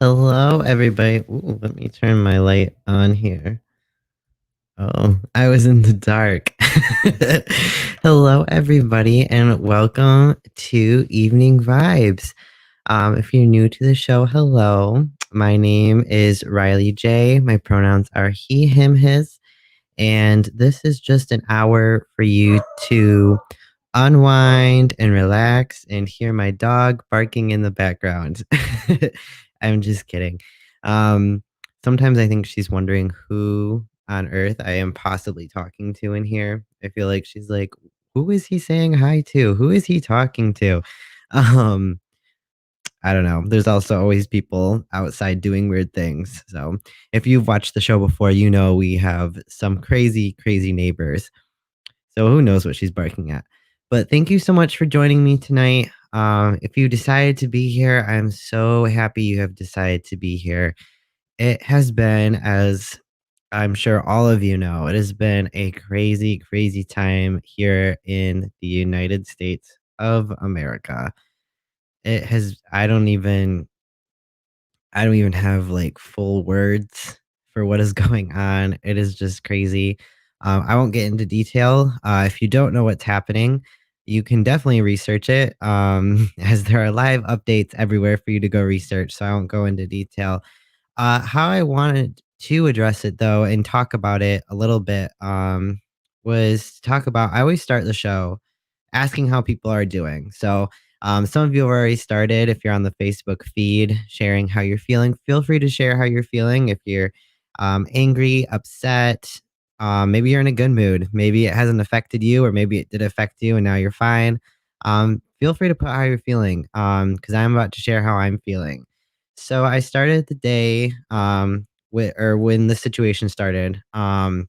Hello, everybody. Ooh, let me turn my light on here. Oh, I was in the dark. Hello, everybody, and welcome to Evening Vibes. If you're new to the show, hello. My name is Riley J. My pronouns are he, him, his, and this is just an hour for you to unwind and relax and hear my dog barking in the background. I'm just kidding. Um, Sometimes I think she's wondering who on earth I am possibly talking to in here. I feel like she's like, who is he saying hi to? Who is he talking to? Um, I don't know. There's also always people outside doing weird things. So if you've watched the show before, you know we have some crazy, crazy neighbors. So who knows what she's barking at. But thank you so much for joining me tonight. If you decided to be here, I'm so happy you have decided to be here. It has been, as I'm sure all of you know, it has been a crazy, crazy time here in the United States of America. It has, I don't even have like full words for what is going on. It is just crazy. I won't get into detail. If you don't know what's happening, you can definitely research it, as there are live updates everywhere for you to go research. So I won't go into detail. How I wanted to address it though and talk about it a little bit was to talk about. I always start the show asking how people are doing. So, some of you have already started. If you're on the Facebook feed sharing how you're feeling, feel free to share how you're feeling. If you're angry, upset, maybe you're in a good mood, maybe it hasn't affected you, or maybe it did affect you and now you're fine. Feel free to put how you're feeling because I'm about to share how I'm feeling. So, I started the day when the situation started. I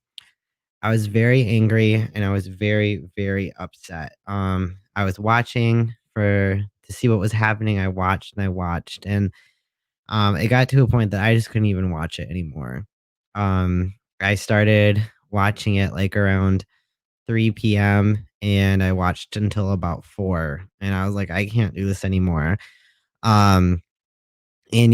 was very angry and I was very, very upset. I was watching for to see what was happening. I watched and I watched, and it got to a point that I just couldn't even watch it anymore. I started watching it like around 3 p.m. and I watched until about 4, and I was like, I can't do this anymore. Um, and,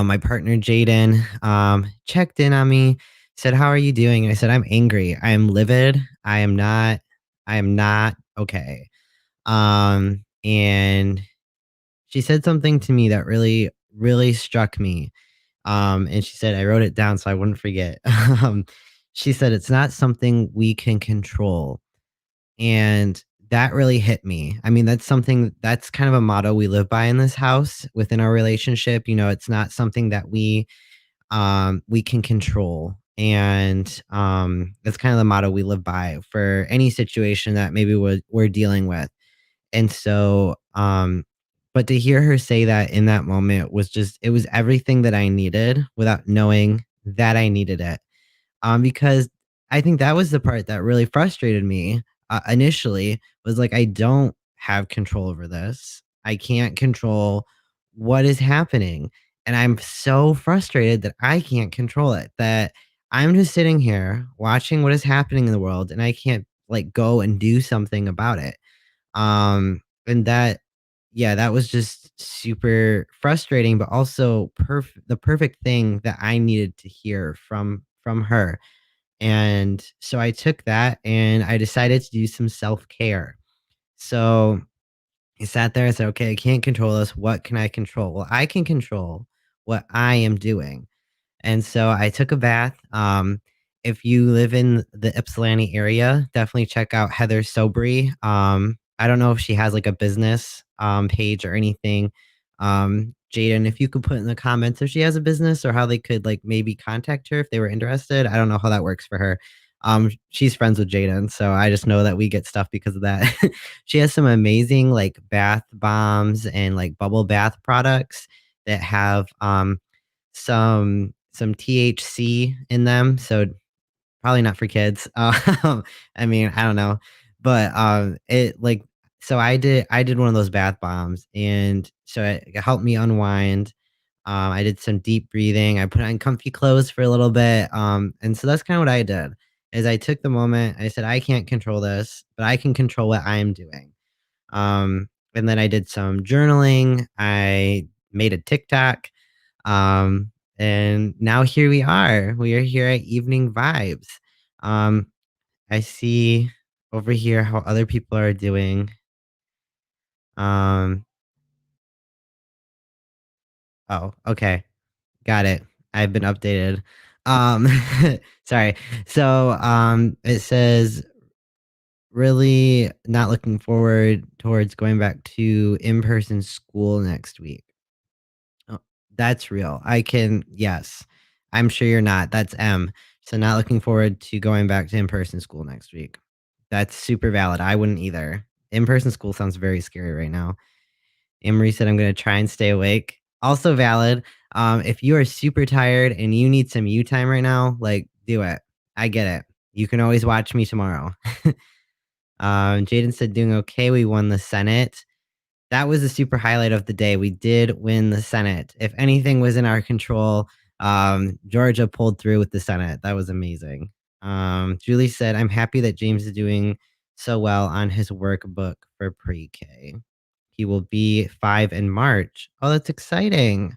my partner Jaden, checked in on me, said, "How are you doing?" And I said, "I'm angry. I am livid. I am not okay." And she said something to me that really, really struck me. And she said, I wrote it down so I wouldn't forget. She said, "It's not something we can control." And that really hit me. I mean, that's kind of a motto we live by in this house within our relationship. It's not something that we can control. And that's kind of the motto we live by for any situation that maybe we're dealing with. And so, but to hear her say that in that moment was just, it was everything that I needed without knowing that I needed it. Because I think that was the part that really frustrated me, initially, was like, I don't have control over this. I can't control what is happening, and I'm so frustrated that I can't control it, that I'm just sitting here watching what is happening in the world, and I can't, like, go and do something about it. And that Yeah, that was just super frustrating, but also the perfect thing that I needed to hear from her. And so I took that and I decided to do some self-care. So I sat there and said, "Okay, I can't control this. What can I control?" Well, I can control what I am doing. And so I took a bath. If you live in the Ypsilanti area, definitely check out Heather Sobry. I don't know if she has like a business page or anything. Jaden, if you could put in the comments if she has a business or how they could like maybe contact her if they were interested. I don't know how that works for her. She's friends with Jaden, so I just know that we get stuff because of that. She has some amazing like bath bombs and like bubble bath products that have some THC in them, so probably not for kids. I mean, I don't know, but, it like so I did one of those bath bombs, and so it helped me unwind. I did some deep breathing, I put on comfy clothes for a little bit, and so that's kinda what I did, is I took the moment, I said, "I can't control this, but I can control what I'm doing." And then I did some journaling, I made a TikTok, And now here we are. We are here at Evening Vibes. Um, I see over here how other people are doing. Um, oh, okay. Got it. I've been updated. Um, sorry. So, it says really not looking forward towards going back to in-person school next week. Oh, that's real. Yes. I'm sure you're not. That's M. So not looking forward to going back to in-person school next week. That's super valid. I wouldn't either. In-person school sounds very scary right now. Emery said, I'm going to try and stay awake. Also valid. If you are super tired and you need some you time right now, like do it. I get it. You can always watch me tomorrow. Jaden said, doing okay. We won the Senate. That was the super highlight of the day. We did win the Senate. If anything was in our control, Georgia pulled through with the Senate. That was amazing. Julie said, I'm happy that James is doing so well on his workbook for pre-K. He will be 5 in March. Oh, that's exciting.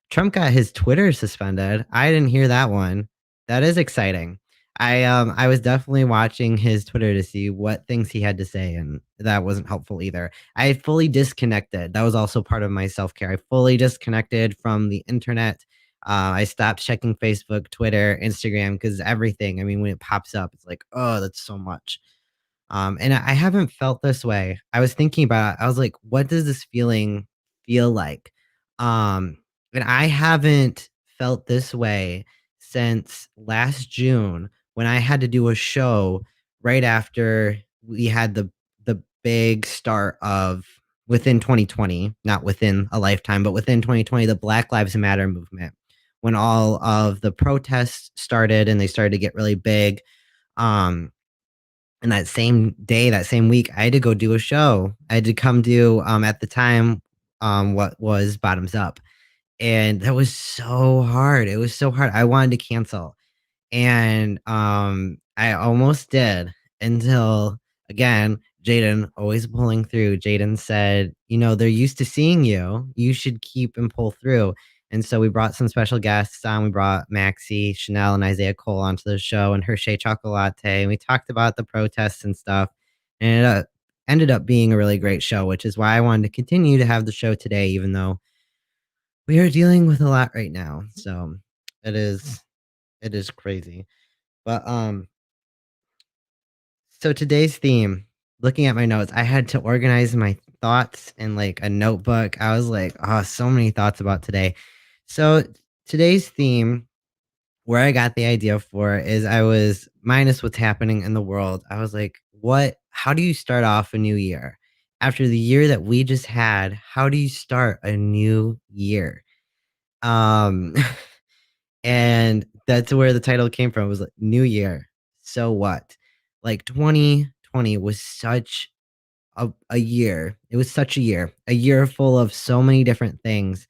Trump got his Twitter suspended. I didn't hear that one. That is exciting. I was definitely watching his Twitter to see what things he had to say, and that wasn't helpful either. I fully disconnected. That was also part of my self-care. I fully disconnected from the internet. I stopped checking Facebook, Twitter, Instagram because everything. I mean, when it pops up, it's like, oh, that's so much. And I haven't felt this way. I was thinking about it. I was like, what does this feeling feel like? Um, and I haven't felt this way since last June when I had to do a show right after we had the big start of within 2020, not within a lifetime, but within 2020, the Black Lives Matter movement. When all of the protests started and they started to get really big. Um, and that same day, that same week, I had to go do a show. I had to come do, at the time, what was Bottoms Up, and that was so hard. It was so hard. I wanted to cancel. And, I almost did until, again, Jaden always pulling through. Jaden said, "You know, they're used to seeing you. You should keep and pull through." And so we brought some special guests on. We brought Maxie, Chanel, and Isaiah Cole onto the show and Hershey Chocolate. And we talked about the protests and stuff. And it ended up being a really great show, which is why I wanted to continue to have the show today, even though we are dealing with a lot right now. So it is it is crazy. But, so today's theme, looking at my notes, I had to organize my thoughts in, like, a notebook. I was like, "Oh, so many thoughts about today." So today's theme, where I got the idea for is I was minus what's happening in the world. I was like, "What how do you start off a new year? After the year that we just had, how do you start a new year?" Um And that's where the title came from, was like, New Year, so what? Like, 2020 was such a year. It was such a year full of so many different things,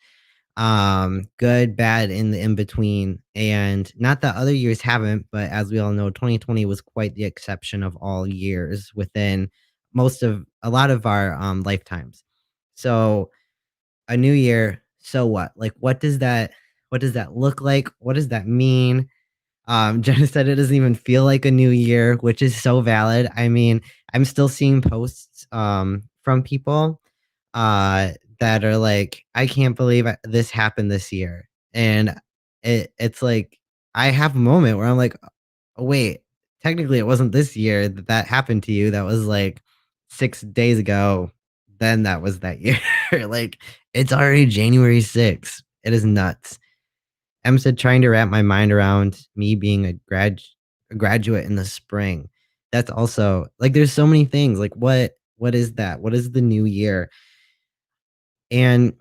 good, bad, in the in between, and not that other years haven't, but as we all know, 2020 was quite the exception of all years within most of a lot of our, lifetimes. So, a new year, so what? Like, what does that look like? What does that mean? Jenna said it doesn't even feel like a new year, which is so valid. I mean, I'm still seeing posts from people that are like, I can't believe this happened this year. And it's like, I have a moment where I'm like, oh, wait, technically it wasn't this year that that happened to you. That was like 6 days ago. Then that was that year. Like, it's already January 6th. It is nuts. Em said trying to wrap my mind around me being a graduate in the spring. That's also like there's so many things. Like what is that? What is the new year? And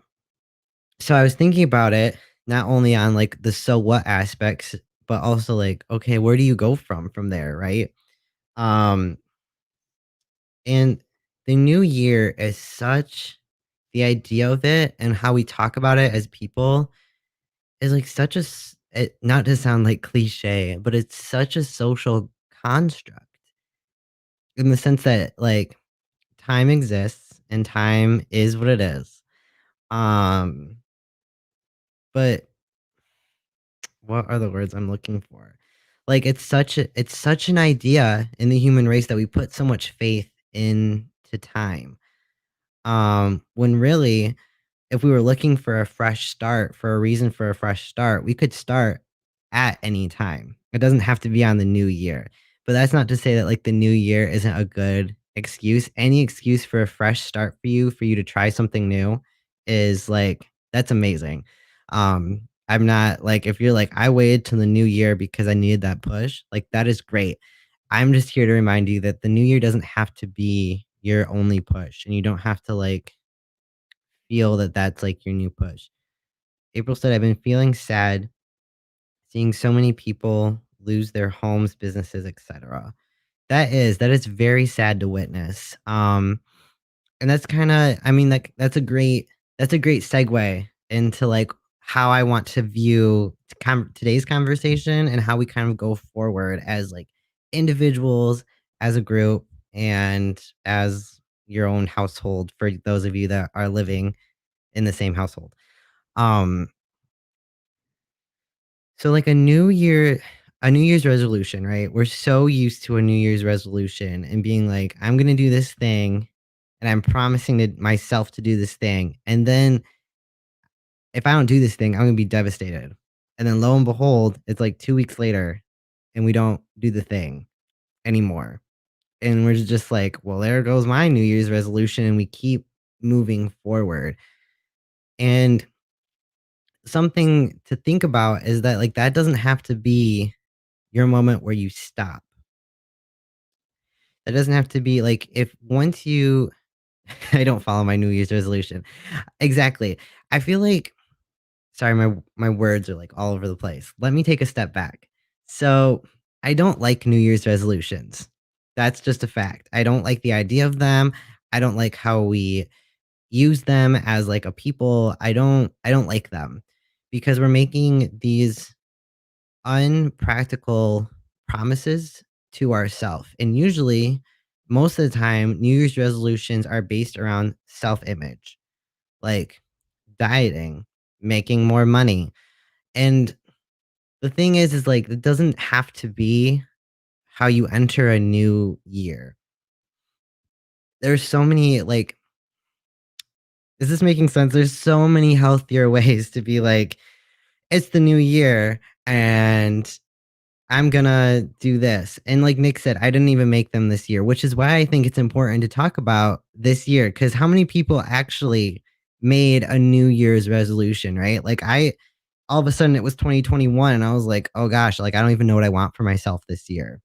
so I was thinking about it not only on like the so what aspects, but also like, okay, where do you go from there, right? Um and the new year is such the idea of it and how we talk about it as people is like such a not to sound like cliche, but it's such a social construct in the sense that like time exists and time is what it is. Um but what are the words I'm looking for? Like, it's such an idea in the human race that we put so much faith into time, when really, if we were looking for a fresh start, for a reason for a fresh start, we could start at any time. It doesn't have to be on the new year. But that's not to say that like the new year isn't a good excuse. Any excuse for a fresh start for you to try something new is like that's amazing. I'm not like if you're like I waited till the new year because I needed that push, like that is great. I'm just here to remind you that the new year doesn't have to be your only push and you don't have to like feel that that's like your new push. April said, I've been feeling sad seeing so many people lose their homes, businesses, etc. That is very sad to witness. And that's kind of, I mean, like that's a great segue into like how I want to view today's conversation and how we kind of go forward as like individuals, as a group, and as your own household for those of you that are living in the same household. Um, so like a New Year's resolution, right? We're so used to a New Year's resolution and being like, I'm gonna do this thing and I'm promising to myself to do this thing. And then if I don't do this thing, I'm gonna be devastated. And then lo and behold, it's like 2 weeks later and we don't do the thing anymore. And we're just like, well, there goes my New Year's resolution, and we keep moving forward. And something to think about is that like that doesn't have to be your moment where you stop. That doesn't have to be like if once you I don't follow my New Year's resolution. Exactly. I feel like sorry, my words are like all over the place. Let me take a step back. So, I don't like New Year's resolutions. That's just a fact. I don't like the idea of them. I don't like how we use them as like a people. I don't like them because we're making these unpractical promises to ourselves. And usually, most of the time, New Year's resolutions are based around self image, like dieting, making more money. And the thing is like, it doesn't have to be how you enter a new year. There's so many, like, is this making sense? There's so many healthier ways to be like, it's the new year and I'm gonna do this. And like Nick said, I didn't even make them this year, which is why I think it's important to talk about this year. Cause how many people actually made a New Year's resolution, right? Like all of a sudden it was 2021 and I was like, oh gosh, like I don't even know what I want for myself this year.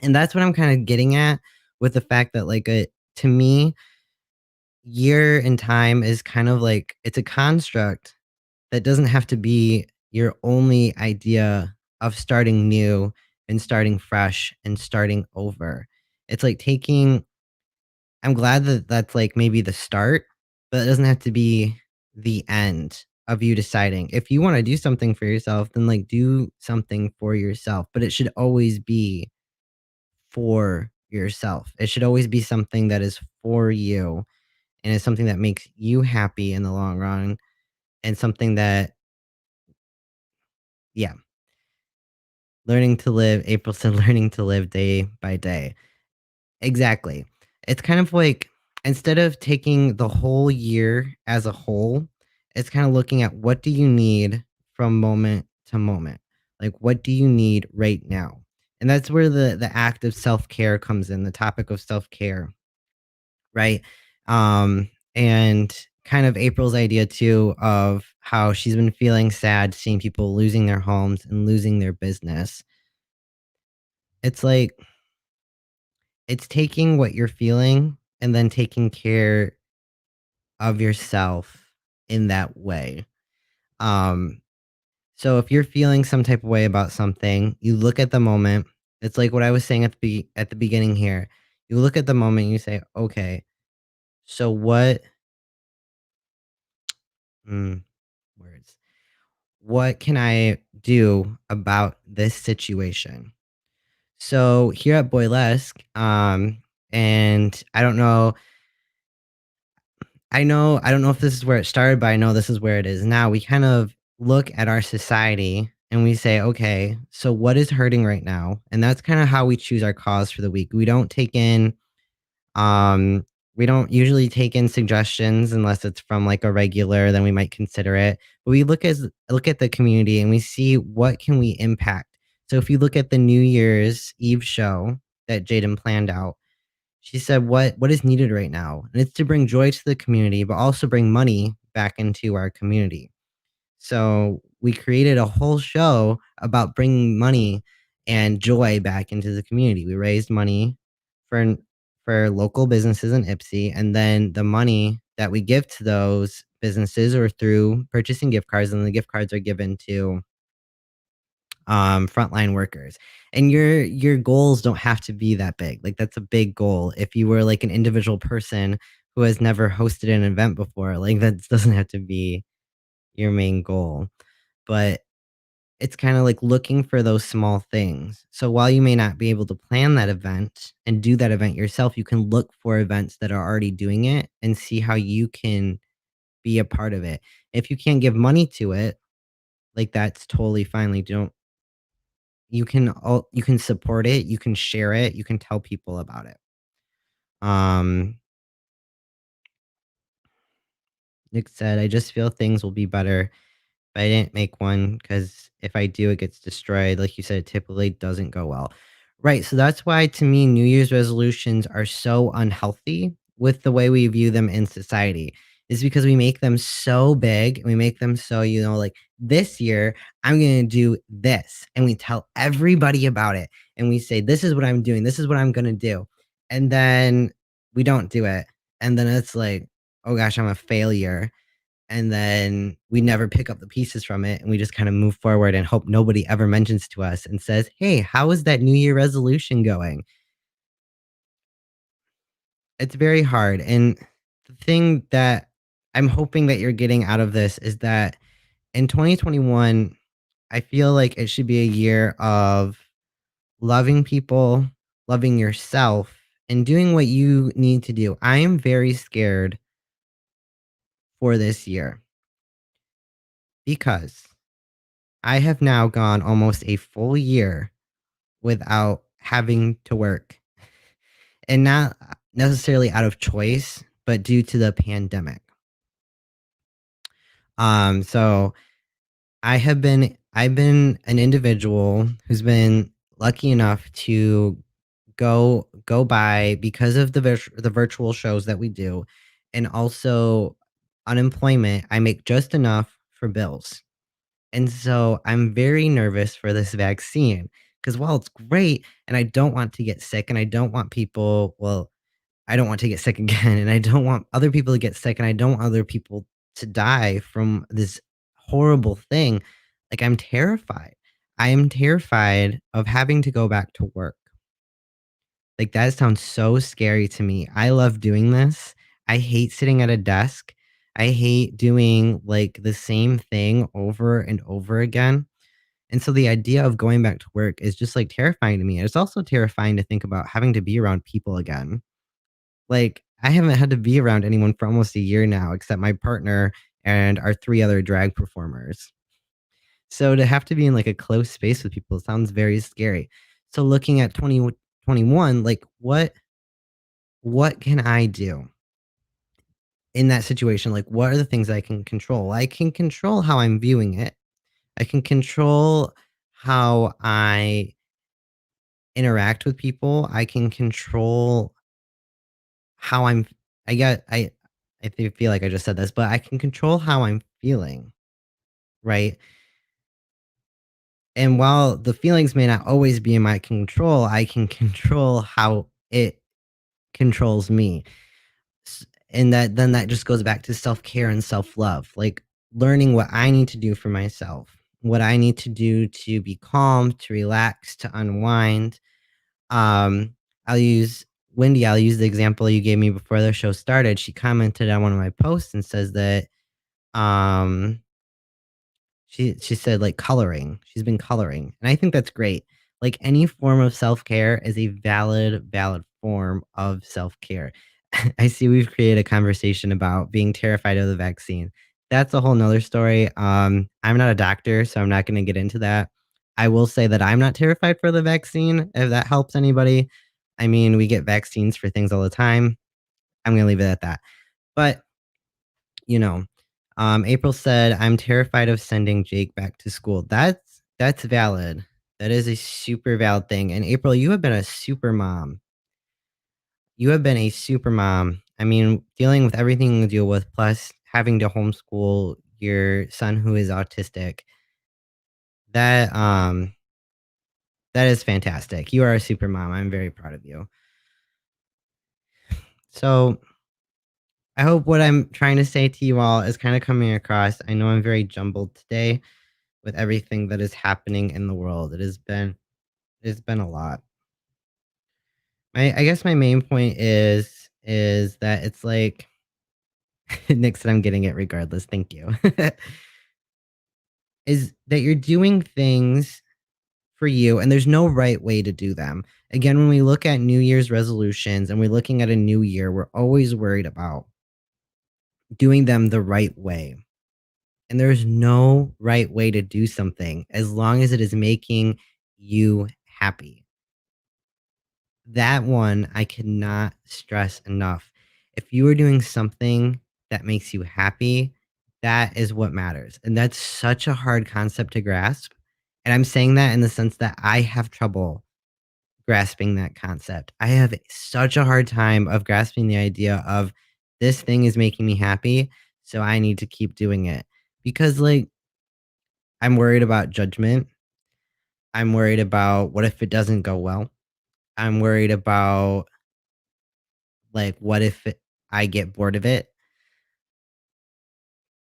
And that's what I'm kind of getting at with the fact that like to me, year and time is kind of like it's a construct that doesn't have to be your only idea of starting new and starting fresh and starting over. It's like taking I'm glad that that's like maybe the start, but it doesn't have to be the end of you deciding. If you want to do something for yourself, then like do something for yourself, but it should always be for yourself. It should always be something that is for you and is something that makes you happy in the long run and something that yeah, learning to live April said learning to live day by day. Exactly. It's kind of like instead of taking the whole year as a whole, it's kind of looking at what do you need from moment to moment? Like what do you need right now? And that's where the act of self-care comes in, the topic of self-care, right? And kind of April's idea too of how she's been feeling sad seeing people losing their homes and losing their business. It's like it's taking what you're feeling and then taking care of yourself in that way. Um, so if you're feeling some type of way about something, you look at the moment. It's like what I was saying at the beginning here. You look at the moment and you say, "Okay, so what mm, words? What can I do about this situation?" So here at Boylesque, and I don't know if this is where it started, but I know this is where it is now. We kind of look at our society and we say, okay, so what is hurting right now? And that's kind of how we choose our cause for the week. Um, we don't usually take in suggestions unless it's from like a regular, then we might consider it. But we look at the community and we see what can we impact. So if you look at the New Year's Eve show that Jaden planned out, she said what is needed right now. And it's to bring joy to the community, but also bring money back into our community. So we created a whole show about bringing money and joy back into the community. We raised money for for local businesses in Ipsy, and then the money that we give to those businesses or through purchasing gift cards, and the gift cards are given to frontline workers. And your goals don't have to be that big. Like that's a big goal. If you were like an individual person who has never hosted an event before, like that doesn't have to be your main goal. But it's kinda like looking for those small things. So while you may not be able to plan that event and do that event yourself, you can look for events that are already doing it and see how you can be a part of it. If you can't give money to it, like, that's totally fine, like, you can support it, you can share it, you can tell people about it. Um, Nick said, "I just feel things will be better." But I didn't make one because if I do, it gets destroyed. Like you said, it typically doesn't go well. Right. So that's why, to me, New Year's resolutions are so unhealthy with the way we view them in society, is because we make them so big and we make them so, like this year, I'm going to do this. And we tell everybody about it. And we say, this is what I'm doing. This is what I'm going to do. And then we don't do it. And then it's like, oh gosh, I'm a failure, and then we never pick up the pieces from it, and we just kinda move forward and hope nobody ever mentions to us and says, "Hey, how is that New Year resolution going?" It's very hard, and the thing that I'm hoping that you're getting out of this is that in 2021, I feel like it should be a year of loving people, loving yourself, and doing what you need to do. I am very scared for this year because I have now gone almost a full year without having to work, and not necessarily out of choice, but due to the pandemic. So I've been an individual who's been lucky enough to go by because of the virtual shows that we do, and also unemployment. I make just enough for bills. And so I'm very nervous for this vaccine because while it's great and I don't want to get sick and I don't want people, well, I don't want to get sick again and I don't want other people to get sick and I don't want other people to die from this horrible thing. Like I'm terrified. I am terrified of having to go back to work. Like that sounds so scary to me. I love doing this. I hate sitting at a desk. I hate doing like the same thing over and over again. And so the idea of going back to work is just, like, terrifying to me. It's also terrifying to think about having to be around people again. Like, I haven't had to be around anyone for almost a year now except my partner and our 3 other drag performers. So to have to be in, like, a close space with people sounds very scary. So looking at 2021, like, what can I do in that situation? Like, what are the things I can control? I can control how I'm viewing it. I can control how I interact with people. I can control how I got feel like I just said this, but I can control how I'm feeling, right? And while the feelings may not always be in my control, I can control how it controls me. And that just goes back to self-care and self-love, like learning what I need to do for myself, what I need to do to be calm, to relax, to unwind. Um, I'll use the example you gave me before the show started. She commented on one of my posts and says that, um, she said, like, coloring. She's been coloring, and I think that's great. Like, any form of self-care is a valid form of self-care. I see we've created a conversation about being terrified of the vaccine. That's a whole 'nother story. I'm not a doctor, so I'm not gonna get into that. I will say that I'm not terrified for the vaccine, if that helps anybody. I mean, we get vaccines for things all the time. I'm gonna leave it at that. But, you know, April said, "I'm terrified of sending Jake back to school." That's valid. That is a super valid thing, and April, you have been a super mom. You have been a super mom. I mean, dealing with everything you deal with, plus having to homeschool your son who is autistic, that, that is fantastic. You are a super mom. I'm very proud of you. So, I hope what I'm trying to say to you all is kinda coming across. I know I'm very jumbled today with everything that is happening in the world. It's been a lot. I guess my main point is that it's like Nick said I'm getting it regardless, thank you. Is that you're doing things for you, and there's no right way to do them. Again, when we look at New Year's resolutions and we're looking at a new year, we're always worried about doing them the right way. And there's no right way to do something as long as it is making you happy. That one I cannot stress enough. If you are doing something that makes you happy, that is what matters. And that's such a hard concept to grasp. And I'm saying that in the sense that I have trouble grasping that concept. I have such a hard time of grasping the idea of this thing is making me happy, so I need to keep doing it. Because like I'm worried about judgment. I'm worried about what if it doesn't go well. I'm worried about like what if I get bored of it.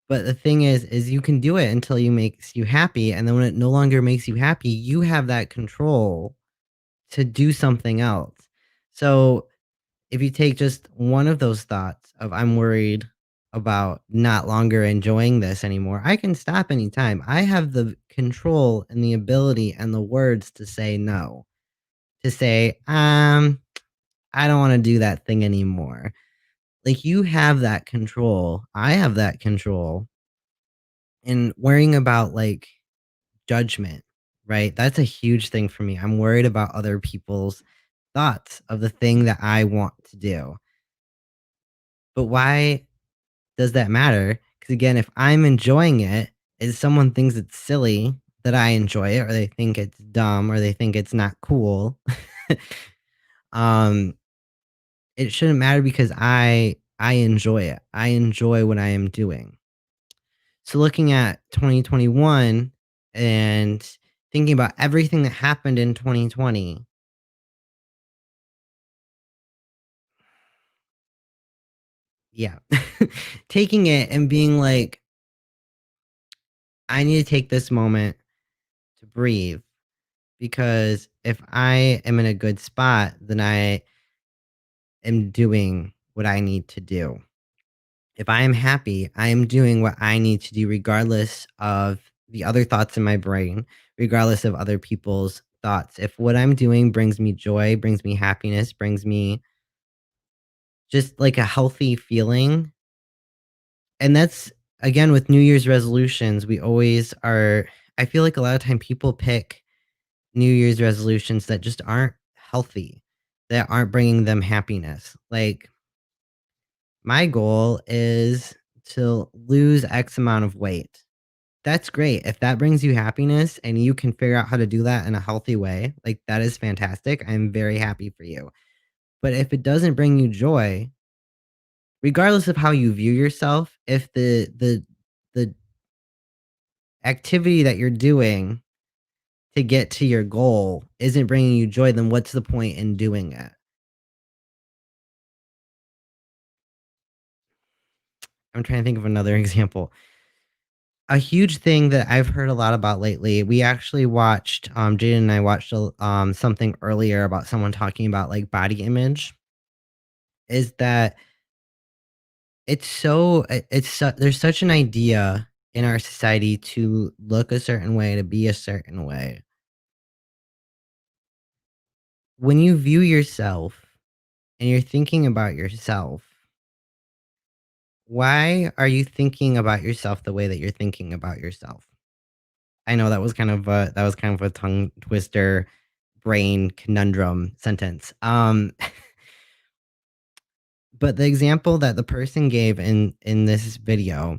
But the thing is you can do it until you makes you happy, and then when it no longer makes you happy, you have that control to do something else. So if you take just one of those thoughts of I'm worried about not longer enjoying this anymore, I can stop anytime. I have the control and the ability and the words to say no. To say, I don't want to do that thing anymore. Like you have that control. I have that control. And worrying about like judgment, right? That's a huge thing for me. I'm worried about other people's thoughts of the thing that I want to do. But why does that matter? Because again, if I'm enjoying it, if someone thinks it's silly that I enjoy it, or they think it's dumb, or they think it's not cool, um, it shouldn't matter because I enjoy it. I enjoy what I am doing. So looking at 2021 and thinking about everything that happened in 2020, yeah, taking it and being like, I need to take this moment to breathe because if I am in a good spot, then I am doing what I need to do. If I am happy, I am doing what I need to do, regardless of the other thoughts in my brain, regardless of other people's thoughts. If what I'm doing brings me joy, brings me happiness, brings me just like a healthy feeling, and that's again with New Year's resolutions, we always are. I feel like a lot of time people pick New Year's resolutions that just aren't healthy, that aren't bringing them happiness. Like, my goal is to lose X amount of weight. That's great. If that brings you happiness and you can figure out how to do that in a healthy way, like, that is fantastic. I'm very happy for you. But if it doesn't bring you joy, regardless of how you view yourself, if the activity that you're doing to get to your goal isn't bringing you joy, then what's the point in doing it? I'm trying to think of another example. A huge thing that I've heard a lot about lately, we actually watched, Jaden and I watched something earlier about someone talking about like body image, is that there's such an idea in our society to look a certain way, to be a certain way. When you view yourself and you're thinking about yourself, Why are you thinking about yourself the way that you're thinking about yourself? I know that was kind of a tongue twister, brain conundrum sentence. But the example that the person gave in this video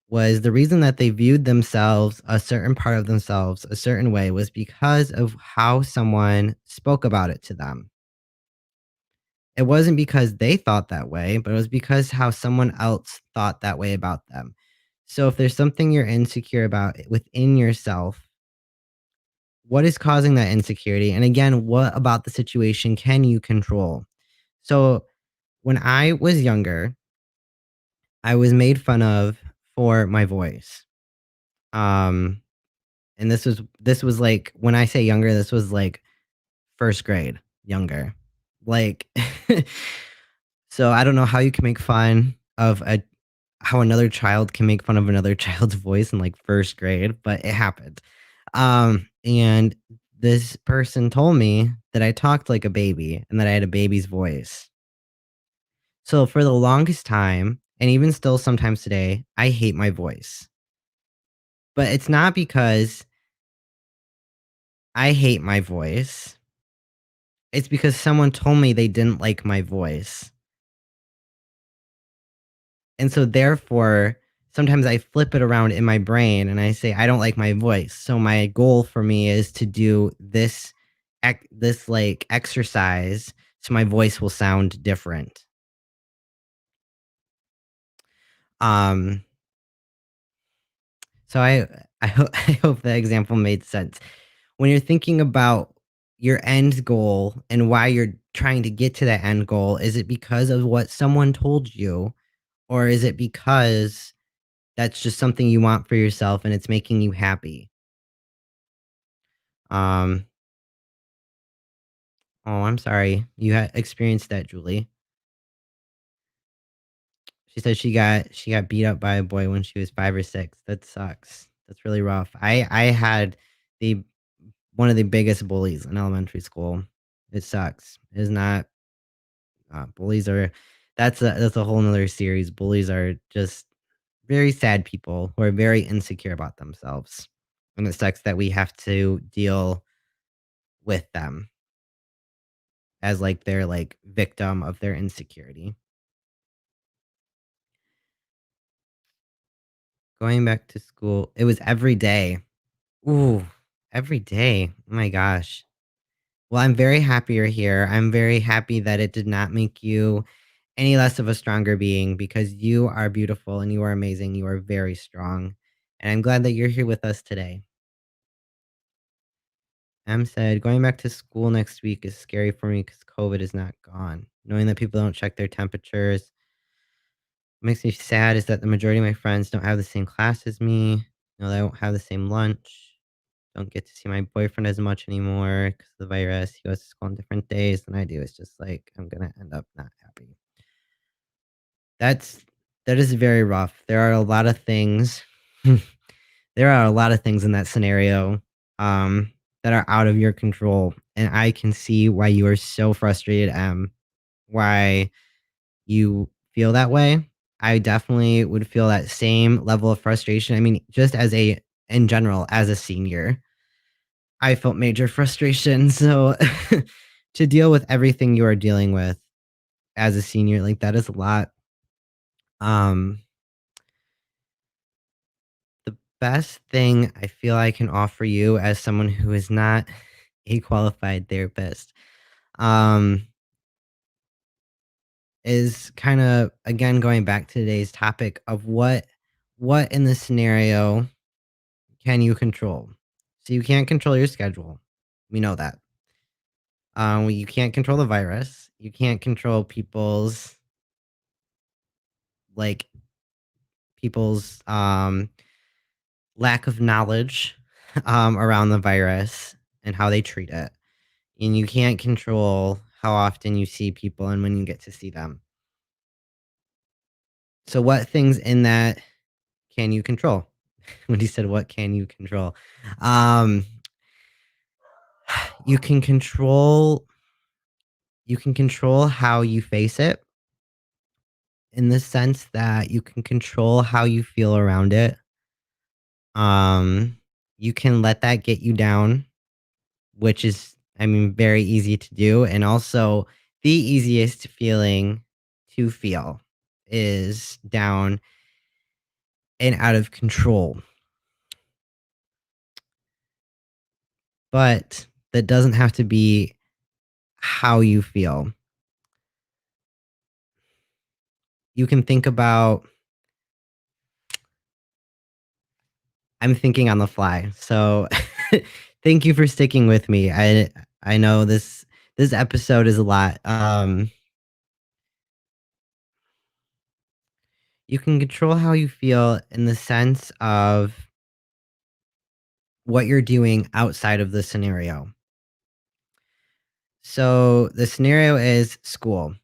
was the reason that they viewed themselves, a certain part of themselves, a certain way was because of how someone spoke about it to them. It wasn't because they thought that way, but it was because how someone else thought that way about them. So if there's something you're insecure about within yourself, what is causing that insecurity? And again, what about the situation can you control? So when I was younger, I was made fun of for my voice. Um, and this was like when I say younger, this was like first grade younger. Like so I don't know how you can make fun of a how another child can make fun of another child's voice in like first grade, but it happened. And this person told me that I talked like a baby and that I had a baby's voice. So for the longest time, and even still sometimes today, I hate my voice. But it's not because I hate my voice. It's because someone told me they didn't like my voice. And so therefore, sometimes I flip it around in my brain and I say I don't like my voice. So my goal for me is to do this like exercise so my voice will sound different. Um so I hope I hope the example made sense. When you're thinking about your end goal and why you're trying to get to that end goal, is it because of what someone told you or is it because that's just something you want for yourself and it's making you happy? Um, oh, I'm sorry you had experienced that, Julie. She said she got beat up by a boy when she was 5 or 6. That sucks. That's really rough. I had the one of the biggest bullies in elementary school. It sucks. It is not bullies are that's a whole nother series. Bullies are just very sad people who are very insecure about themselves. And it sucks that we have to deal with them as like their like victim of their insecurity. Going back to school, it was every day. Ooh, every day. Oh my gosh. Well, I'm very happy you're here. I'm very happy that it did not make you any less of a stronger being because you are beautiful and you are amazing. You are very strong. And I'm glad that you're here with us today. Em said, going back to school next week is scary for me because COVID is not gone. Knowing that people don't check their temperatures makes me sad is that the majority of my friends don't have the same class as me. They don't have the same lunch. Don't get to see my boyfriend as much anymore because of the virus. He goes to school on different days than I do. It's just like I'm gonna end up not happy. That's that is very rough. There are a lot of things. There are a lot of things in that scenario that are out of your control, and I can see why you are so frustrated. Why you feel that way. I definitely would feel that same level of frustration. I mean, just as a in general as a senior, I felt major frustration. So to deal with everything you are dealing with as a senior, like that is a lot. Um, the best thing I feel I can offer you as someone who is not a qualified therapist, um, is kind of again going back to today's topic of what in this scenario can you control? So you can't control your schedule. We know that. You can't control the virus. You can't control like people's lack of knowledge around the virus and how they treat it. And you can't control how often you see people and when you get to see them. So what things in that can you control? When he said what can you control? Um you can control how you face it in the sense that you can control how you feel around it. Um, you can let that get you down, which is, I mean, very easy to do, and also the easiest feeling to feel is down and out of control. But that doesn't have to be how you feel. You can think about I'm thinking on the fly. So thank you for sticking with me. I know this episode is a lot. You can control how you feel in the sense of what you're doing outside of the scenario. So the scenario is school.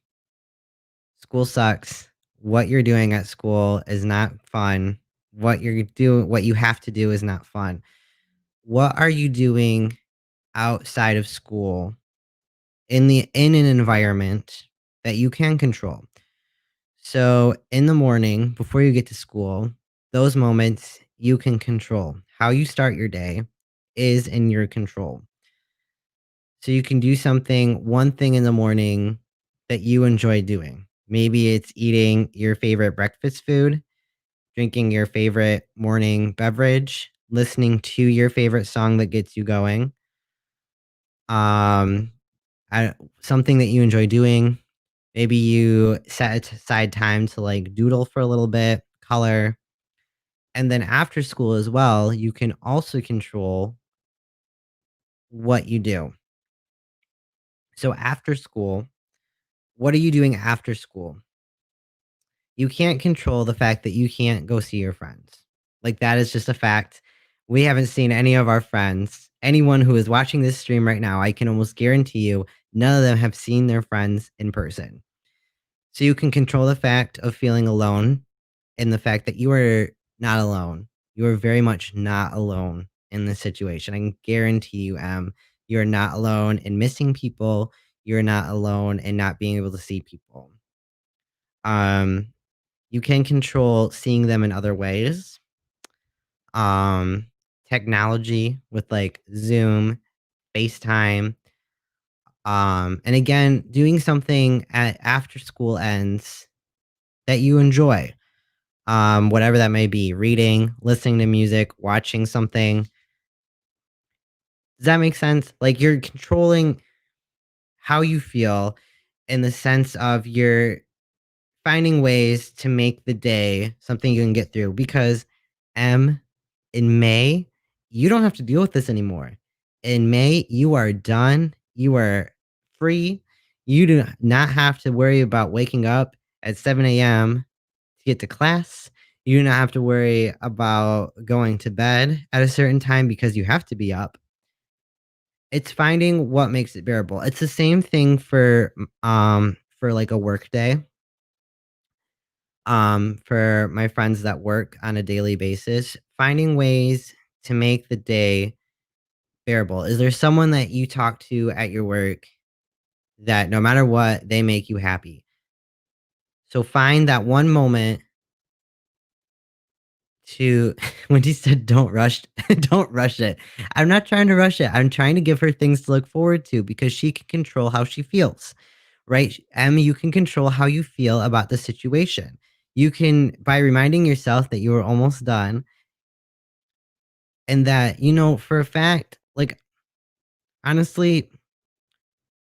School sucks. What you're doing at school is not fun. What you have to do is not fun. What are you doing outside of school in an environment that you can control? So in the morning before you get to school, those moments you can control. How you start your day is in your control. So you can do one thing in the morning that you enjoy doing. Maybe it's eating your favorite breakfast food, drinking your favorite morning beverage, listening to your favorite song that gets you going. Um, something that you enjoy doing. Maybe you set aside time to like doodle for a little bit, color. And then after school as well, you can also control what you do. So after school, what are you doing after school? You can't control the fact that you can't go see your friends. Like, that is just a fact. We haven't seen any of our friends. Anyone who is watching this stream right now, I can almost guarantee you, none of them have seen their friends in person. So you can control the fact of feeling alone and the fact that you are not alone. You are very much not alone in this situation. I can guarantee you, you are not alone in missing people. You're not alone in not being able to see people. Um, you can control seeing them in other ways. Um, technology with like Zoom, FaceTime, and again, doing something after school ends that you enjoy. Whatever that may be, reading, listening to music, watching something. Does that make sense? Like, you're controlling how you feel in the sense of you're finding ways to make the day something you can get through because M in May, you don't have to deal with this anymore. In May, you are done. You are free. You do not have to worry about waking up at 7 a.m. to get to class. You do not have to worry about going to bed at a certain time because you have to be up. It's finding what makes it bearable. It's the same thing for like a work day. For my friends that work on a daily basis, finding ways to make the day bearable. Is there someone that you talk to at your work that no matter what, they make you happy? So find that one moment to when she said don't rush don't rush it. I'm not trying to rush it. I'm trying to give her things to look forward to because she can control how she feels. Right? You can control how you feel about the situation. You can by reminding yourself that you are almost done and that, for a fact, like honestly,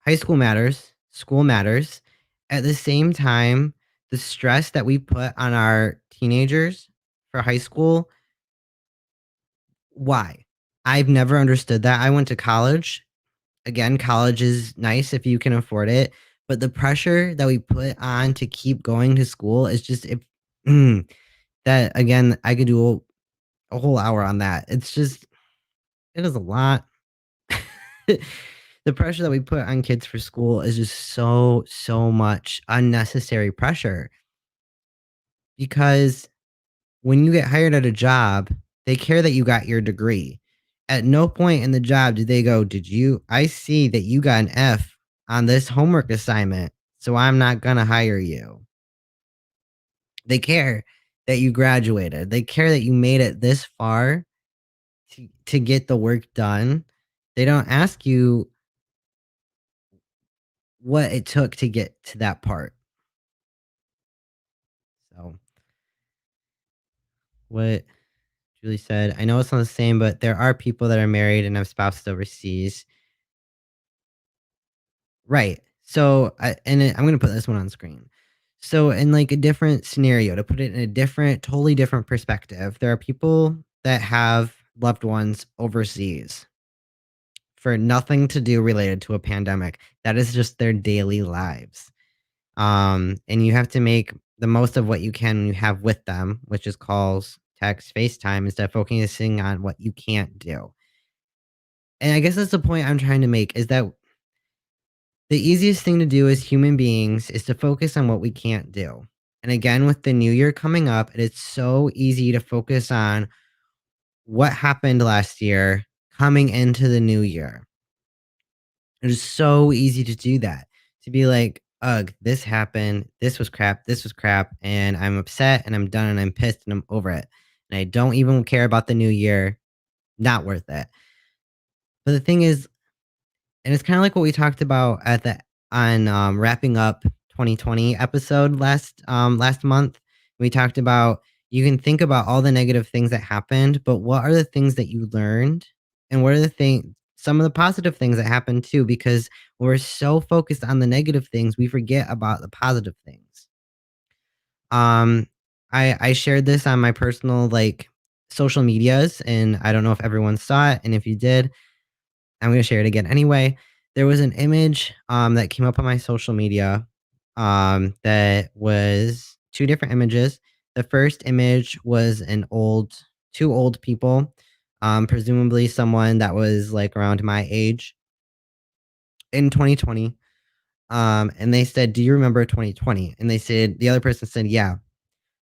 high school matters, school matters. At the same time, the stress that we put on our teenagers for high school, why? I've never understood that. I went to college. Again, college is nice if you can afford it, but the pressure that we put on to keep going to school is just mm, that again, I could do a whole hour on that. It is a lot. The pressure that we put on kids for school is just so much unnecessary pressure because when you get hired at a job, they care that you got your degree. At no point in the job do they go, I see that you got an F on this homework assignment, so I'm not gonna hire you. They care that you graduated. They care that you made it this far to get the work done. They don't ask you what it took to get to that part. So, what Julie said, I know it's not the same, but there are people that are married and have spouses overseas. Right. So, I'm gonna put this one on screen. So, in like a different scenario, to put it in a different, totally different perspective, there are people that have loved ones overseas for nothing to do related to a pandemic. That is just their daily lives. And you have to make the most of what you can when you have with them, which is calls, text, FaceTime, instead of focusing on what you can't do. And I guess that's the point I'm trying to make is that the easiest thing to do as human beings is to focus on what we can't do. And again, with the new year coming up, it's so easy to focus on what happened last year coming into the new year. It is so easy to do that. To be like, ugh, this happened. This was crap. This was crap. And I'm upset and I'm done and I'm pissed and I'm over it. And I don't even care about the new year. Not worth it. But the thing is, and it's kinda like what we talked about at the on, wrapping up 2020 episode last month. We talked about you can think about all the negative things that happened, but what are the things that you learned? And what are the some of the positive things that happened too? Because we're so focused on the negative things, we forget about the positive things. Um, I shared this on my personal, like, social medias, and I don't know if everyone saw it, and if you did, I'm gonna share it again anyway. There was an image, that came up on my social media, that was 2 different images. The first image was 2 old people, presumably someone that was, like, around my age in 2020, and they said, "Do you remember 2020?" And they said the other person said, "Yeah,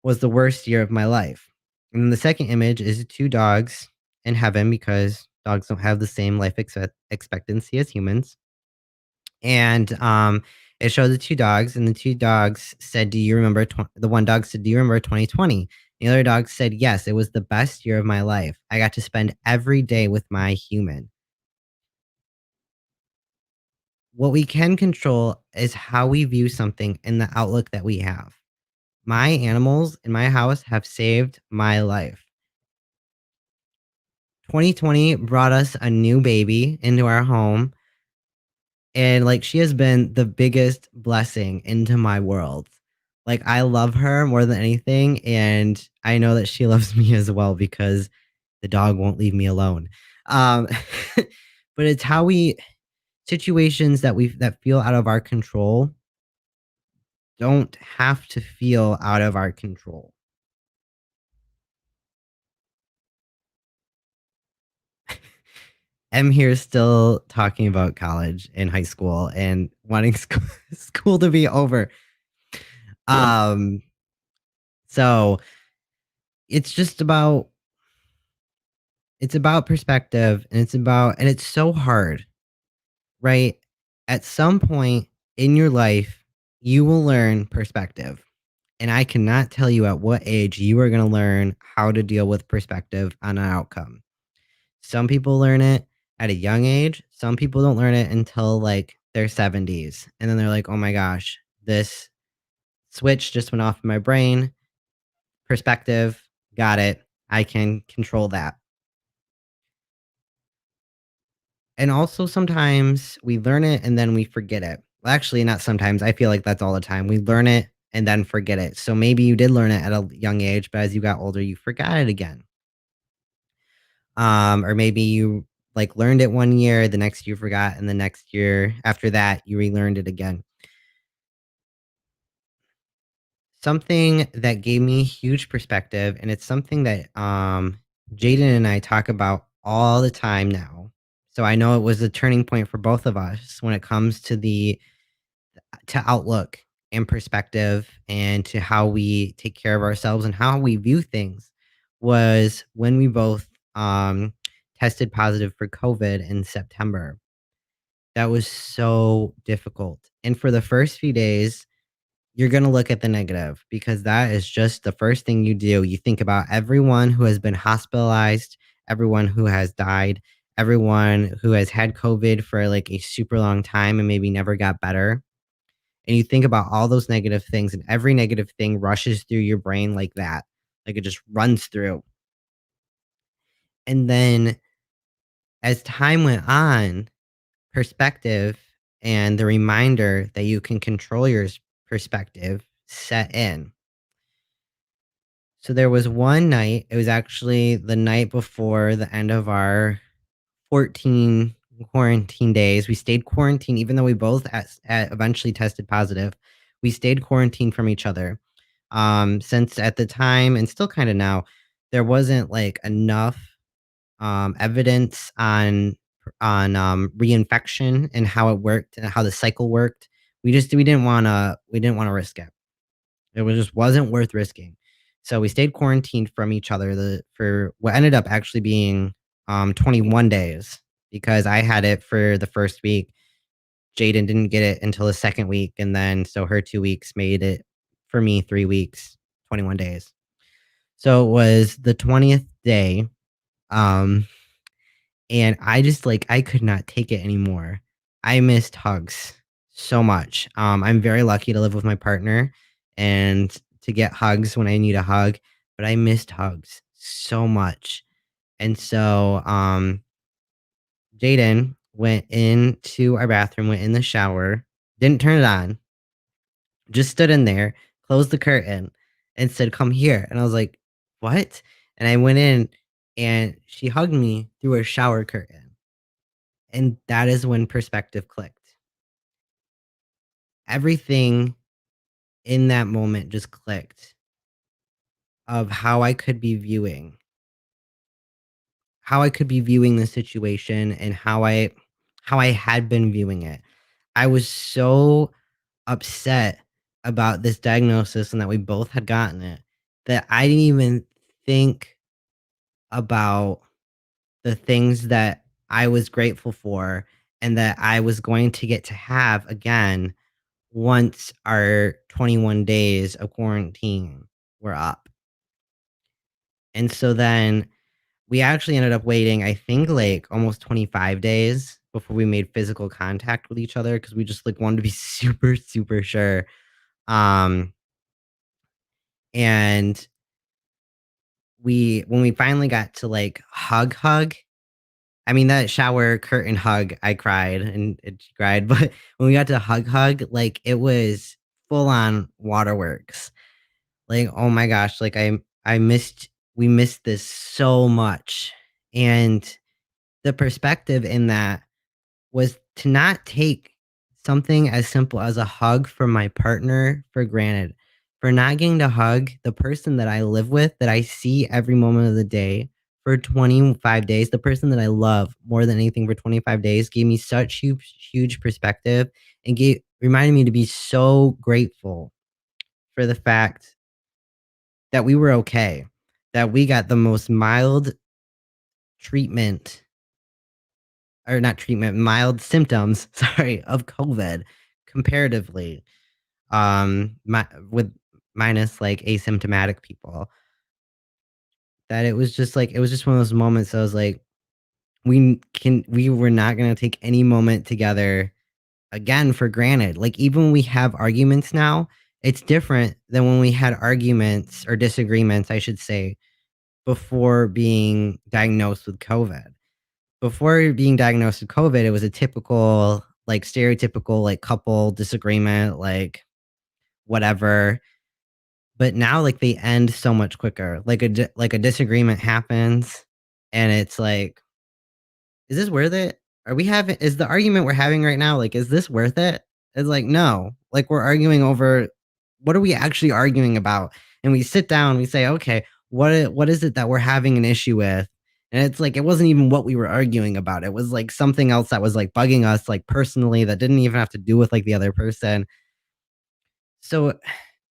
was the worst year of my life." And then the second image is 2 dogs in heaven because dogs don't have the same life expectancy as humans. And, it showed the 2 dogs, and the 2 dogs said, "Do you remember" the one dog said, "Do you remember 2020?" The other dog said, "Yes, it was the best year of my life. I got to spend every day with my human." What we can control is how we view something and the outlook that we have. My animals in my house have saved my life. 2020 brought us a new baby into our home. And, like, she has been the biggest blessing into my world. Like, I love her more than anything, and I know that she loves me as well because the dog won't leave me alone. Um, but it's how we situations that feel out of our control don't have to feel out of our control. I'm here still talking about college and high school and wanting school to be over. Um, so it's just about it's about perspective, and it's so hard, right? At some point in your life, you will learn perspective, and I cannot tell you at what age you are gonna learn how to deal with perspective on an outcome. Some people learn it at a young age, some people don't learn it until, like, their 70s, and then they're like, "Oh my gosh, this switch just went off in my brain. Perspective, got it. I can control that." And also sometimes we learn it and then we forget it. Well, actually, not sometimes. I feel like that's all the time. We learn it and then forget it. So maybe you did learn it at a young age, but as you got older, you forgot it again. Or maybe you like learned it one year, the next you forgot, and the next year after that, you relearned it again. Something that gave me huge perspective, and it's something that Jaden and I talk about all the time now. So I know it was a turning point for both of us when it comes to the to outlook and perspective and to how we take care of ourselves and how we view things was when we both tested positive for COVID in September. That was so difficult. And for the first few days, you're gonna look at the negative because that is just the first thing you do. You think about everyone who has been hospitalized, everyone who has died, everyone who has had COVID for like a super long time and maybe never got better. And you think about all those negative things, and every negative thing rushes through your brain like that. Like it just runs through. And then as time went on, perspective and the reminder that you can control your perspective set in. So there was one night, it was actually the night before the end of our 14 quarantine days. We stayed quarantined even though we both eventually tested positive. We stayed quarantined from each other. Since at the time and still kind of now, there wasn't like enough evidence on reinfection and how it worked and how the cycle worked. We didn't want to risk it. It was just wasn't worth risking. So we stayed quarantined from each other for what ended up actually being 21 days because I had it for the first week. Jaden didn't get it until the second week, and then so her 2 weeks made it for me 3 weeks, 21 days. So it was the 20th day. Um, And I just, like, I could not take it anymore. I missed hugs so much. I'm very lucky to live with my partner and to get hugs when I need a hug, but I missed hugs so much. And so, Jaden went into our bathroom, went in the shower, didn't turn it on, just stood in there, closed the curtain, and said, "Come here." And I was like, "What?" And I went in, and she hugged me through a shower curtain. And that is when perspective clicked. Everything in that moment just clicked of how I could be viewing the situation and how I had been viewing it. I was so upset about this diagnosis and that we both had gotten it that I didn't even think about the things that I was grateful for and that I was going to get to have again once our 21 days of quarantine were up. And so then we actually ended up waiting, I think, like almost 25 days before we made physical contact with each other because we just like wanted to be super, super sure. Um, and when we finally got to like hug, I mean, that shower curtain hug, I cried and she cried, but when we got to hug, like it was full on waterworks. Like, oh my gosh, like I missed we missed this so much. And the perspective in that was to not take something as simple as a hug from my partner for granted. For not getting to hug the person that I live with, that I see every moment of the day for 25 days, the person that I love more than anything for 25 days gave me such huge perspective and gave reminded me to be so grateful for the fact that we were okay, that we got the most mild treatment or not treatment, mild symptoms, sorry, of COVID comparatively, with minus like asymptomatic people. That it was just one of those moments I was like, we were not gonna take any moment together again for granted. Like even when we have arguments now, it's different than when we had arguments or disagreements, I should say, before being diagnosed with COVID. Before being diagnosed with COVID, it was a typical, like, stereotypical, like, couple disagreement, like, whatever, but now, like, they end so much quicker. Like, a disagreement happens, and it's like, "Is this worth it? Is the argument we're having right now, like, is this worth it?" It's like, "No." Like, we're arguing over what are we actually arguing about? And we sit down, we say, "Okay, what is it that we're having an issue with?" And it's like, it wasn't even what we were arguing about. It was, like, something else that was, like, bugging us, like, personally that didn't even have to do with, like, the other person. So,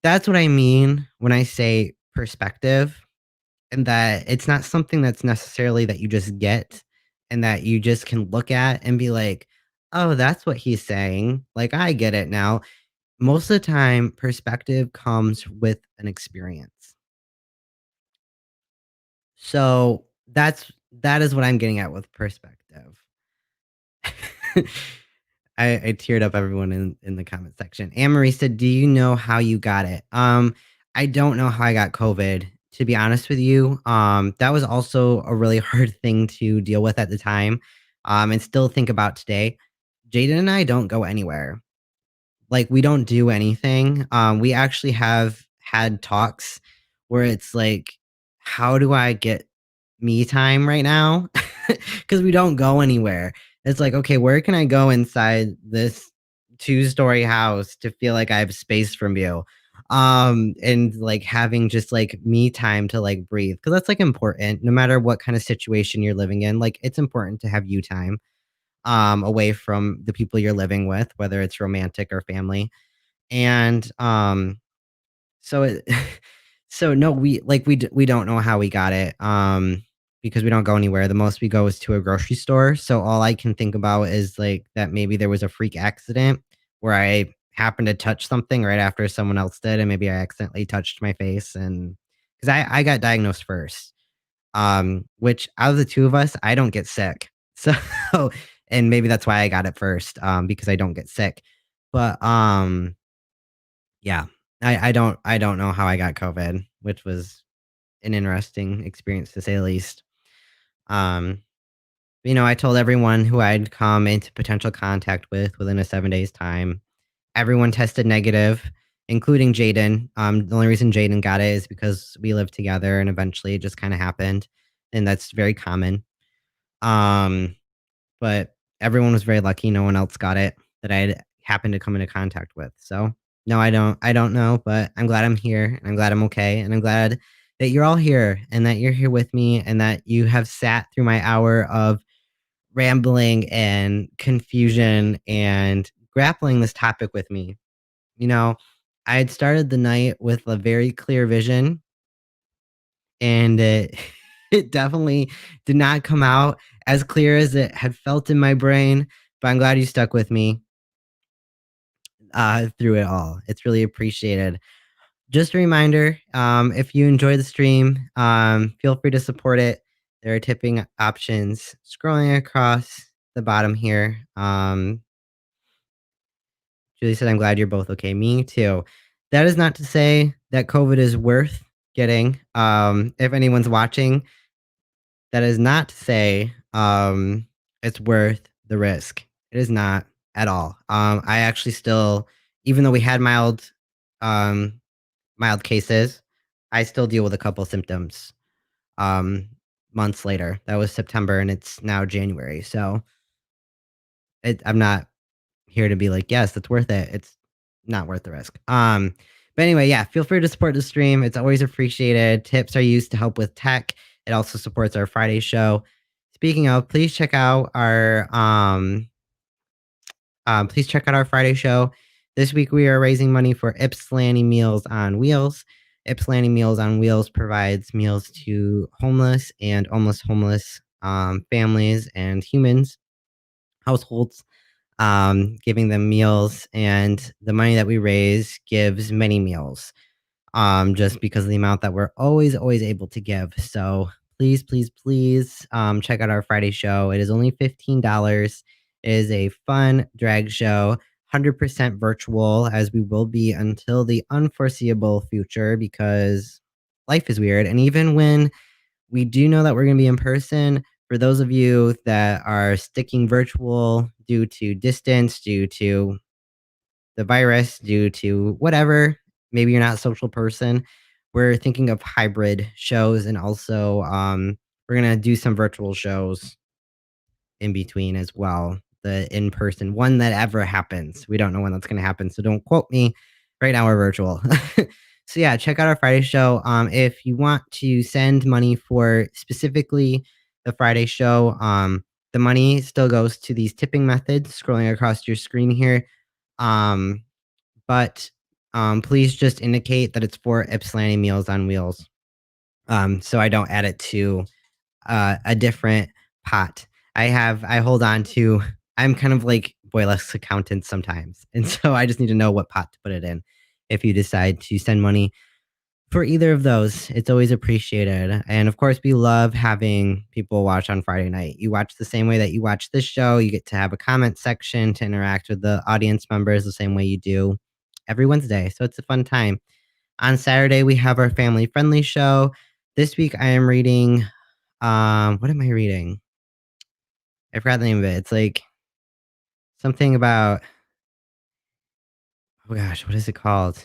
that's what I mean when I say perspective. And that it's not something that's necessarily that you just get and that you just can look at and be like, "Oh, that's what he's saying. Like, I get it now." most of the time, perspective comes with an experience. So, that is what I'm getting at with perspective. I teared up everyone in the comment section. Anne-Marie said, "Do you know how you got it?" I don't know how I got COVID, to be honest with you. That was also a really hard thing to deal with at the time, and still think about today. Jaden and I don't go anywhere. Like, we don't do anything. We actually have had talks where it's like, "How do I get me time right now?" Because we don't go anywhere. It's like, "Okay, where can I go inside this two-story house to feel like I have space from you?" And, like, having just, like, me time to, like, breathe, because that's, like, important no matter what kinda situation you're living in, like, it's important to have you time, away from the people you're living with, whether it's romantic or family. And, so it so no, we don't know how we got it, because we don't go anywhere. The most we go is to a grocery store, so all I can think about is, like, that maybe there was a freak accident where I happened to touch something right after someone else did, and maybe I accidentally touched my face, and because I got diagnosed first, which out of the 2 of us, I don't get sick. So and maybe that's why I got it first, because I don't get sick. But, yeah. I don't know how I got COVID, which was an interesting experience to say the least. Um, I told everyone who I'd come into potential contact with within a 7 days time. Everyone tested negative, including Jaden. The only reason Jaden got it is because we lived together and eventually it just kinda happened, and that's very common. Um but everyone was very lucky, no one else got it that I'd happened to come into contact with, so, no, I don't know, but I'm glad I'm here, and I'm glad I'm okay, and I'm glad that you're all here, and that you're here with me, and that you have sat through my hour of rambling, and confusion, and grappling this topic with me. You know, I had started the night with a very clear vision, and it it definitely did not come out as clear as it had felt in my brain, but I'm glad you stuck with me, through it all. It's really appreciated. Just a reminder, if you enjoy the stream, feel free to support it. There are tipping options scrolling across the bottom here. Julie said, "I'm glad you're both okay." Me too. That is not to say that COVID is worth getting. If anyone's watching, that is not to say, it's worth the risk. It is not at all. I actually still, even though we had um, mild cases, I still deal with a couple symptoms, um, months later. That was September, and it's now January. So I'm not here to be like, "Yes, that's worth it." It's not worth the risk. But anyway, yeah, feel free to support the stream. It's always appreciated. Tips are used to help with tech. It also supports our Friday show. Speaking of, please check out our Friday show. This week we are raising money for Ypsilanti Meals on Wheels. Ypsilanti Meals on Wheels provides meals to homeless and almost homeless families and humans, households, giving them meals, and the money that we raise gives many meals, just because of the amount that we're always able to give. So please, please, please, check out our Friday show. It is only $15. It is a fun drag show, 100% virtual, as we will be until the unforeseeable future because life is weird. And even when we do know that we're going to be in person, for those of you that are sticking virtual due to distance, due to the virus, due to whatever, maybe you're not a social person, we're thinking of hybrid shows, and also we're going to do some virtual shows in between as well. The in person one that ever happens. We don't know when that's going to happen, so don't quote me. Right now we're virtual. So yeah, check out our Friday show. If you want to send money for specifically the Friday show, the money still goes to these tipping methods scrolling across your screen here. Um, but please just indicate that it's for Ypsilanti Meals on Wheels. So I don't add it to a different pot. I hold on to I'm kind of like boylesque accountants sometimes, and so I just need to know what pot to put it in. If you decide to send money for either of those, it's always appreciated. And of course, we love having people watch on Friday night. You watch the same way that you watch this show. You get to have a comment section to interact with the audience members the same way you do every Wednesday. So it's a fun time. On Saturday, we have our family friendly show. This week, I am reading. What am I reading? I forgot the name of it. It's like something about. Oh gosh, what is it called?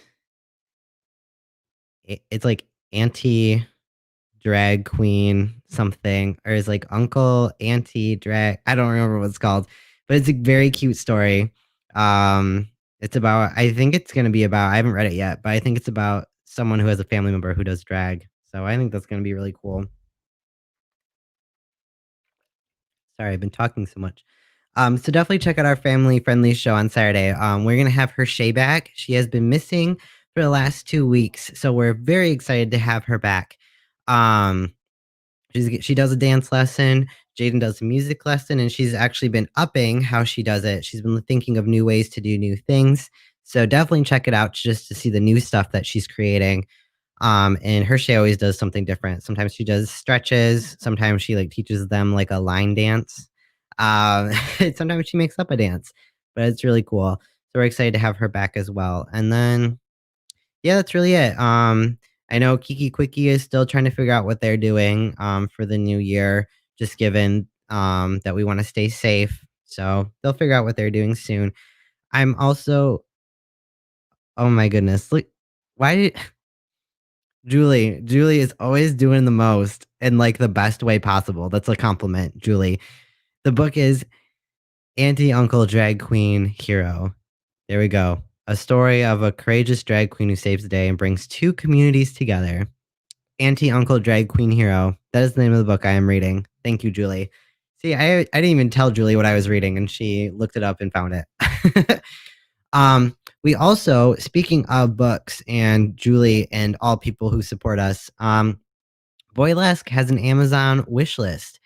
It's like anti drag queen something, or is like uncle, auntie, drag. I don't remember what it's called, but it's a very cute story. It's about. I think it's gonna be about. I haven't read it yet, but I think it's about someone who has a family member who does drag. So I think that's gonna be really cool. Sorry, I've been talking so much. So definitely check out our family friendly show on Saturday. We're gonna have her Shay back. She has been missing for the last 2 weeks, so we're very excited to have her back. Um, she does a dance lesson. Jaden does a music lesson, and she's actually been upping how she does it. She's been thinking of new ways to do new things. So definitely check it out just to see the new stuff that she's creating. And Hershey always does something different. Sometimes she does stretches. Sometimes she like teaches them like a line dance. Um, sometimes she makes up a dance, but it's really cool. So we're excited to have her back as well. And then yeah, that's really it. I know Kiki Quickie is still trying to figure out what they're doing for the new year, just given that we want to stay safe. So they'll figure out what they're doing soon. I'm also, oh my goodness, look, why did Julie is always doing the most in, like, the best way possible. That's a compliment, Julie. The book is Auntie Uncle Drag Queen Hero. There we go. A story of a courageous drag queen who saves the day and brings 2 communities together. Auntie Uncle Drag Queen Hero. That is the name of the book I am reading. Thank you, Julie. See, I didn't even tell Julie what I was reading, and she looked it up and found it. We also, speaking of books and Julie and all people who support us, Boylesque has an Amazon wish list.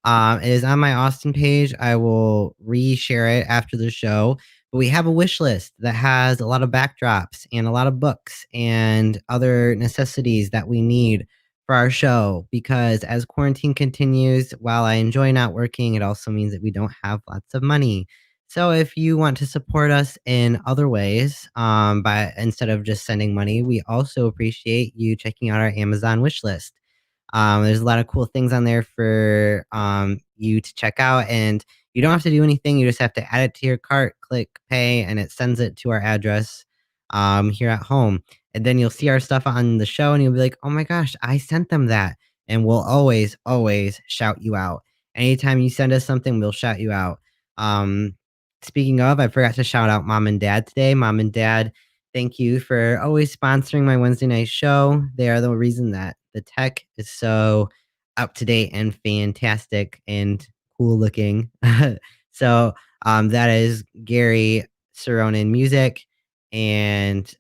It is on my Austin page. I will re-share it after the show. But we have a wish list that has a lot of backdrops and a lot of books and other necessities that we need for our show. Because as quarantine continues, while I enjoy not working, it also means that we don't have lots of money. So if you want to support us in other ways, by instead of just sending money, we also appreciate you checking out our Amazon wish list. There's a lot of cool things on there for you to check out, and you don't have to do anything. You just have to add it to your cart, click pay, and it sends it to our address here at home. And then you'll see our stuff on the show, and you'll be like, "Oh my gosh, I sent them that!" And we'll always, always shout you out. Anytime you send us something, we'll shout you out. Um, Speaking of, I forgot to shout out mom and dad today. Mom and dad, thank you for always sponsoring my Wednesday night show. They are the reason that the tech is so up to date and fantastic and cool looking. So that is Gary Saronin Music and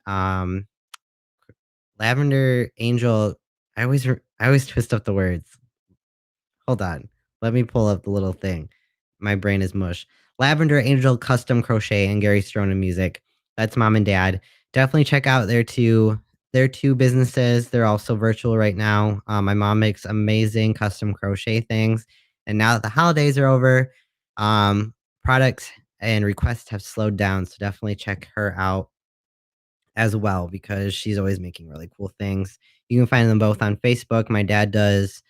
Lavender Angel. I always twist up the words. Hold on. Let me pull up the little thing. My brain is mush. Lavender Angel Custom Crochet and Gary Strona Music. That's mom and dad. Definitely check out their two businesses. They're also virtual right now. My mom makes amazing custom crochet things. And now that the holidays are over, products and requests have slowed down. So definitely check her out as well because she's always making really cool things. You can find them both on Facebook. My dad does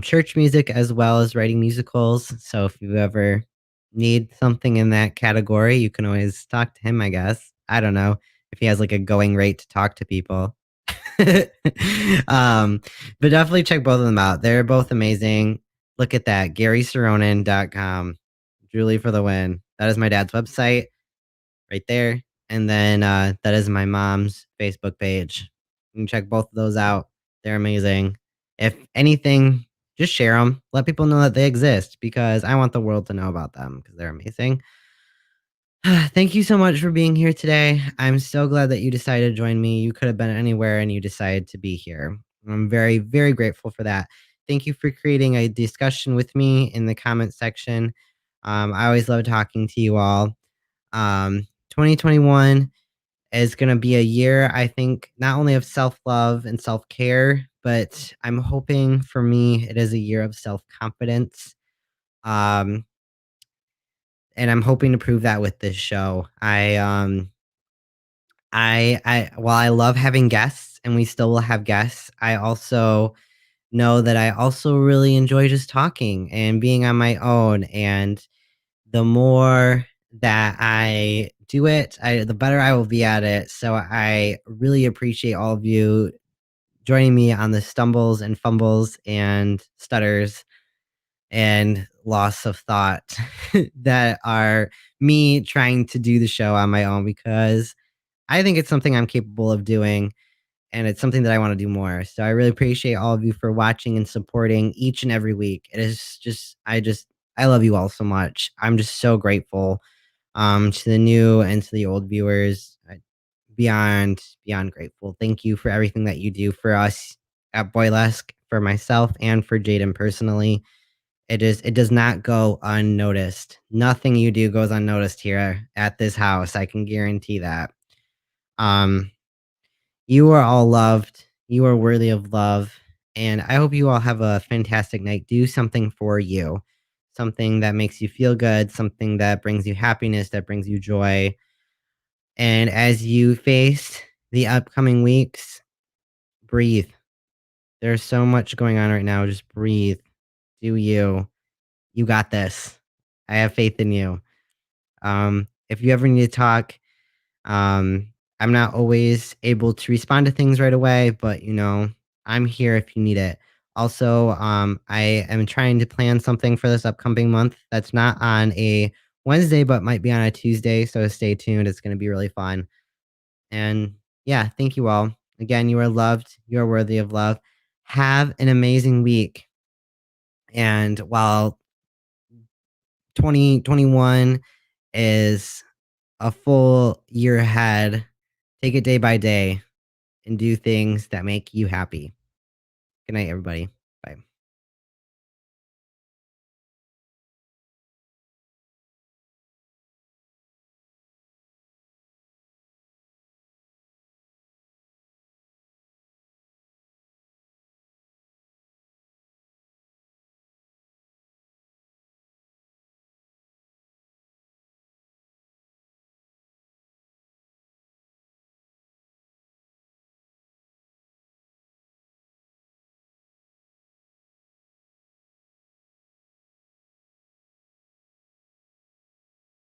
church music as well as writing musicals. So if you ever need something in that category, you can always talk to him, I guess. I don't know if he has like a going rate to talk to people. um, but definitely check both of them out. They're both amazing. Look at that, GarySaronin.com. Julie for the win. That is my dad's website right there. And then that is my mom's Facebook page. You can check both of those out. They're amazing. If anything, just share them. Let people know that they exist because I want the world to know about them because they're amazing. Thank you so much for being here today. I'm so glad that you decided to join me. You could have been anywhere and you decided to be here. I'm very, very grateful for that. Thank you for creating a discussion with me in the comment section. I always love talking to you all. 2021 is gonna be a year, I think, not only of self-love and self-care, but I'm hoping for me, it is a year of self-confidence. Um, and I'm hoping to prove that with this show. I while I love having guests and we still will have guests, I also know that I also really enjoy just talking and being on my own, and the more that I do it, the better I will be at it. So I really appreciate all of you joining me on the stumbles and fumbles and stutters and loss of thought that are me trying to do the show on my own, because I think it's something I'm capable of doing and it's something that I want to do more. So I really appreciate all of you for watching and supporting each and every week. It is just I love you all so much. I'm just so grateful to the new and to the old viewers. Beyond grateful. Thank you for everything that you do for us at Boylesque, for myself and for Jaden personally. It does not go unnoticed. Nothing you do goes unnoticed here at this house. I can guarantee that. Um you are all loved. You are worthy of love. And I hope you all have a fantastic night. Do something for you, something that makes you feel good, something that brings you happiness, that brings you joy. And as you face the upcoming weeks, breathe. There's so much going on right now. Just breathe. Do you. You got this. I have faith in you. If you ever need to talk, Um, I'm not always able to respond to things right away, but I'm here if you need it. Also, I am trying to plan something for this upcoming month that's not on a Wednesday, but might be on a Tuesday. So stay tuned. It's going to be really fun. And yeah, thank you all. Again, you are loved. You are worthy of love. Have an amazing week. And while 2021 is a full year ahead, take it day by day and do things that make you happy. Good night, everybody.